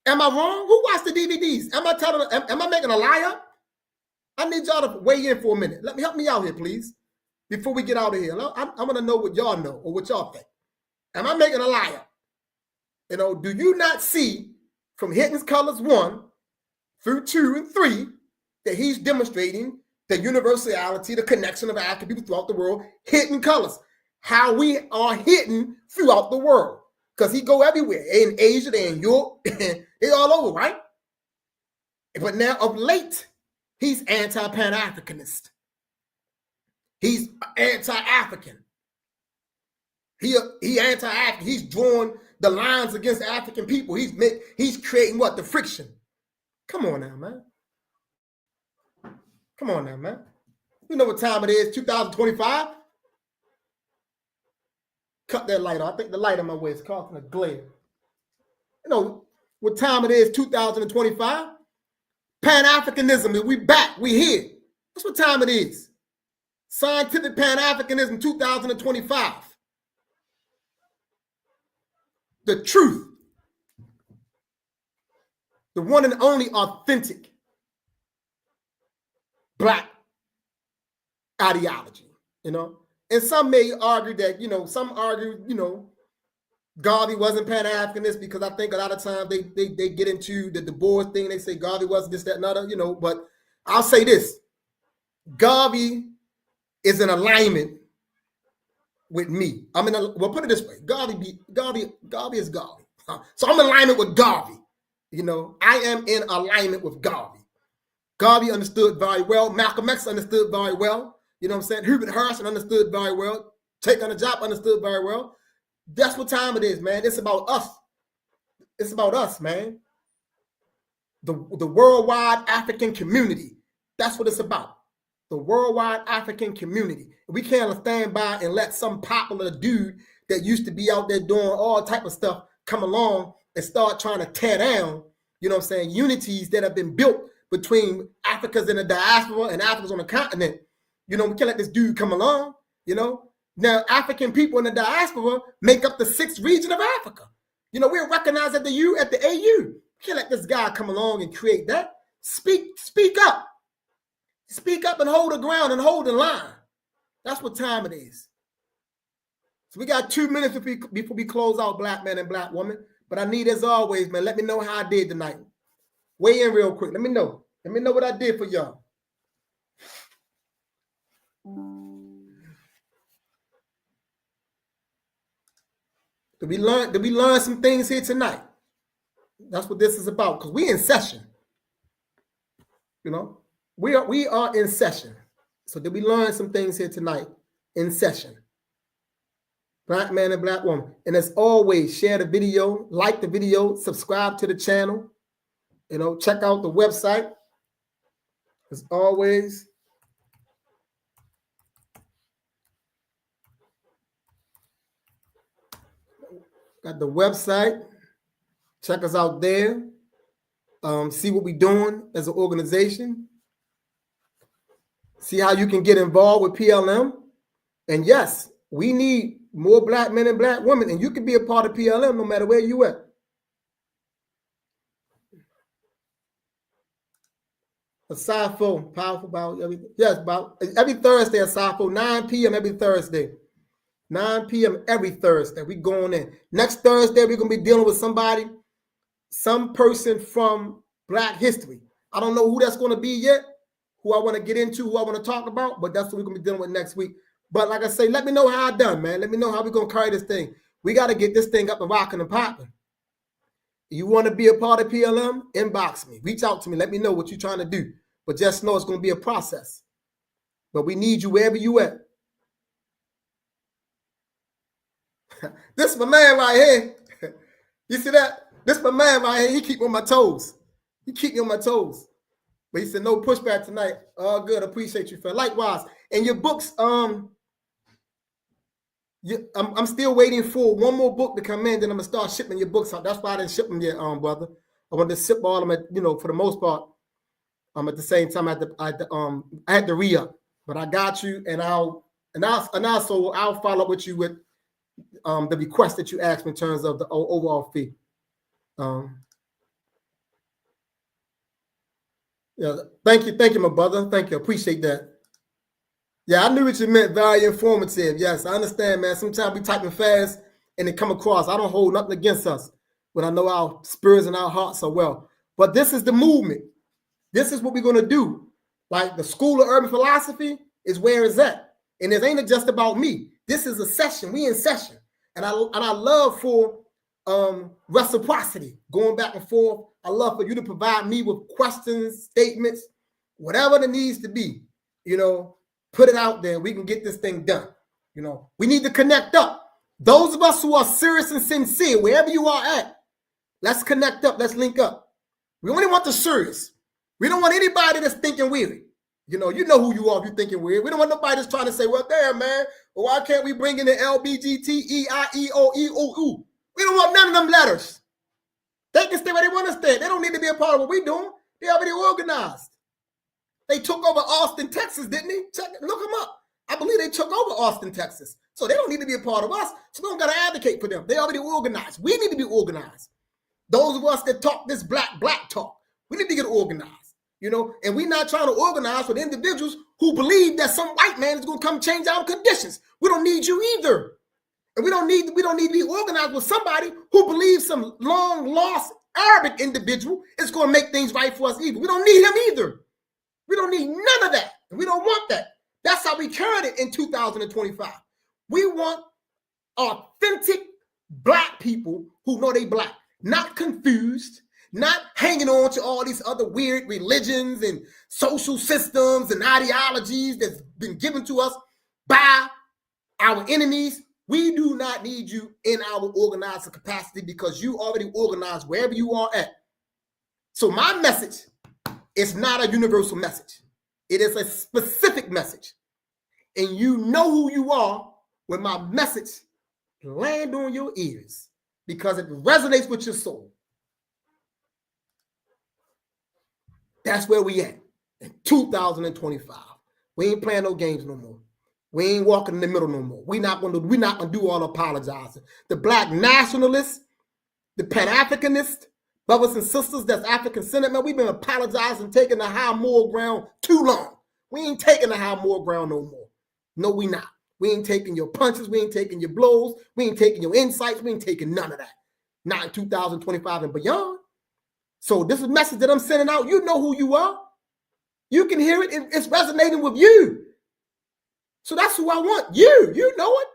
Am I wrong? Who watched the DVDs? Am I making a lie up? I need y'all to weigh in for a minute. Help me out here, please, before we get out of here. I'm going to know what y'all know or what y'all think. Am I making a lie up? Do you not see from Hidden Colors 1 through 2 and 3 that he's demonstrating the universality, the connection of African people throughout the world, hidden colors, how we are hidden throughout the world. because he go everywhere. They're in Asia, they're in Europe, they all over, right? But now of late, he's anti-Pan-Africanist. He's anti-African. He anti-African. He's drawing the lines against African people. He's creating what? The friction. Come on now, man. Come on now, man. You know what time it is, 2025? Cut that light off. I think the light on my way is causing a glare. You know what time it is, 2025? Pan-Africanism, we back, we here. That's what time it is. Scientific Pan-Africanism 2025. The truth. The one and only authentic Black ideology, you know? And some may argue that, some argue, Garvey wasn't Pan-Africanist, because I think a lot of times they get into the Du Bois thing. They say Garvey wasn't this, that, and other, but I'll say this. Garvey is in alignment with me. Well, put it this way. Garvey is Garvey. So I'm in alignment with Garvey. I am in alignment with Garvey. Garvey understood very well. Malcolm X understood very well. You know what I'm saying? Herbert Harrison understood very well. Take on the Job understood very well. That's what time it is, man. It's about us. It's about us, man. The worldwide African community. That's what it's about. The worldwide African community. We can't stand by and let some popular dude that used to be out there doing all type of stuff come along and start trying to tear down, unities that have been built between Africans in the diaspora and Africans on the continent. We can't let this dude come along, Now, African people in the diaspora make up the 6th region of Africa. We're recognized at the AU. You can't let this guy come along and create that. Speak up. Speak up and hold the ground and hold the line. That's what time it is. So we got 2 minutes before we close out, Black man and Black woman. But I need, as always, man, let me know how I did tonight. Weigh in real quick. Let me know. Let me know what I did for y'all. Did we learn some things here tonight? That's what this is about, because we in session. We are in session. So did we learn some things here tonight in session? Black man and Black woman. And as always, share the video, like the video, subscribe to the channel. Check out the website. As always, got the website. Check us out there. See what we're doing as an organization. See how you can get involved with PLM. And yes, we need more Black men and Black women. And you can be a part of PLM no matter where you at. A SIFO, powerful about everything. Yes, about every Thursday, a SIFO, 9 p.m. every Thursday. 9 p.m. every Thursday. We going in. Next Thursday, we're going to be dealing with some person from Black history. I don't know who that's going to be yet, who I want to get into, who I want to talk about, but that's what we're going to be dealing with next week. But like I say, let me know how I done, man. Let me know how we're going to carry this thing. We got to get this thing up and rocking and popping. You want to be a part of PLM? Inbox me. Reach out to me. Let me know what you're trying to do. But just know it's going to be a process. But we need you wherever you at. This is my man right here. You see that? This is my man right here. He keep me on my toes. He keep me on my toes. But he said, no pushback tonight. Oh, good. Appreciate you, fella. Likewise. And your books, I'm still waiting for one more book to come in. Then I'm going to start shipping your books out. That's why I didn't ship them yet, brother. I wanted to ship all of them, for the most part. At the same time, I had to re-up. But I got you, and I'll follow up with you with the request that you asked me in terms of the overall fee. Yeah, thank you, my brother. Thank you. Appreciate that. Yeah, I knew what you meant. Very informative. Yes, I understand, man. Sometimes we typing fast and it come across. I don't hold nothing against us, but I know our spirits and our hearts are well. But this is the movement. This is what we're going to do. Like the School of Urban Philosophy is where it's at. And it ain't just about me. This is a session. We in session. And I love for reciprocity, going back and forth. I love for you to provide me with questions, statements, whatever it needs to be, put it out there. We can get this thing done. We need to connect up. Those of us who are serious and sincere, wherever you are at, let's connect up. Let's link up. We only want the serious. We don't want anybody that's thinking weird. You know who you are if you're thinking weird. We don't want nobody that's trying to say, well, damn, man, well, why can't we bring in the LBGTEIEOEOO? We don't want none of them letters. They can stay where they want to stay. They don't need to be a part of what we're doing. They already organized. They took over Austin, Texas, didn't they? Look them up. I believe they took over Austin, Texas. So they don't need to be a part of us. So we don't got to advocate for them. They already organized. We need to be organized. Those of us that talk this black talk, we need to get organized. And we're not trying to organize with individuals who believe that some white man is going to come change our conditions. We don't need you either. And we don't need to be organized with somebody who believes some long lost Arabic individual is going to make things right for us either. We don't need him either. We don't need none of that. And we don't want that. That's how we carried it in 2025. We want authentic black people who know they black, not confused, not hanging on to all these other weird religions and social systems and ideologies that's been given to us by our enemies. We do not need you in our organizing capacity because you already organized wherever you are at. So my message is not a universal message. It is a specific message. And you know who you are when my message lands on your ears because it resonates with your soul. That's where we at in 2025. We ain't playing no games no more. We ain't walking in the middle no more. We're not gonna do all apologizing. The black nationalists, the Pan-Africanists, brothers and sisters that's African-centered, man, we've been apologizing, taking the high moral ground too long. We ain't taking the high moral ground no more. No, we not. We ain't taking your punches. We ain't taking your blows. We ain't taking your insights. We ain't taking none of that. Not in 2025 and beyond. So this is a message that I'm sending out. You know who you are. You can hear it. It's resonating with you. So that's who I want. You know it.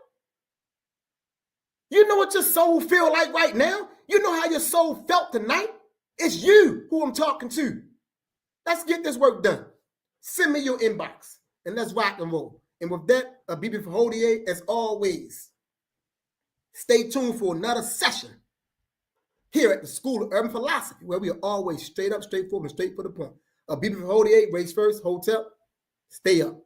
You know what your soul feel like right now. You know how your soul felt tonight. It's you who I'm talking to. Let's get this work done. Send me your inbox and let's rock and roll. And with that, Bibi Fahodier, as always, stay tuned for another session here at the School of Urban Philosophy, where we are always straight up, straightforward, and straight for the point. Bibi Fahodier, race first, hotel, stay up.